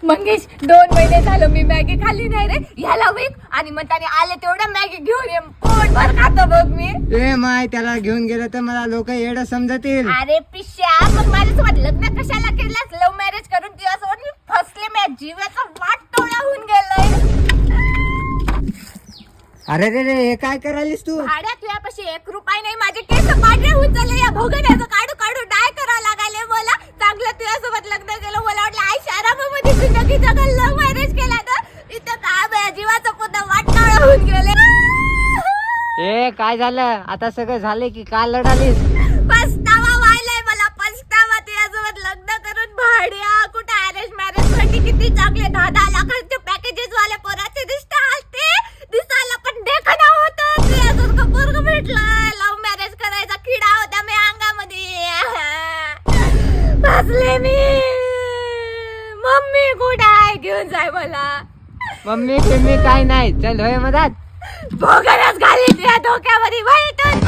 मंगेश 2 महिने झालं मी मॅगी खाल्ली नाही रे. ह्याला वीक आणि मग त्याने आले तेवढं मॅगी घेऊन ये पोटभर खातो बघ मी. ए माय, त्याला घेऊन गेलं तर मला लोक येडं समजतील. अरे पिश्या, मग माझ्यासोबत लग्न कशाला केलंस? लव्ह मॅरेज करून तुझ्यासोबत मी फसले. माझ्या जीवाचा वाट टोळा होऊन गेलाय. अरे रे रे, हे काय करायलीस तू? भाड्या, तुझ्यापाशी 1 रुपया नाही. माझे केस पांढरे होऊन चालले. या भोगण्याचं काढू काढू डाय करावं लागायले मला. चांगलं तुझ्यासोबत लग्न केलं. मला वाटलं आई आरामामध्ये जिंदगी जगल. लव्ह मॅरेज केला तर इथं काय माझ्या जीवाचं पुन्हा वाट टोळा होऊन गेले. ए काय झालं? आता सगळं झाले की का लढालीस? पस्तावा व्हायलाय मला. पस्तावा तुझ्यासोबत लग्न करून. भाड्या, कुठे अरेंज मॅरेज साठी किती चांगले 10-10 लाखांचे पॅकेजेस वाले पोराचे दिसायला पण देखणं होतं. तुझ्यासारखं पोरगं भेटलंय. लव्ह मॅरेज करायचा किडा होता मी अंगामध्ये. फसले मी. मम्मी कुठे आहे? घेऊन जाय मला. मम्मी तुम्ही काय नाही, चल होय मधात. भोगरच घाली तुझ्या डोक्यामध्ये. वाईटच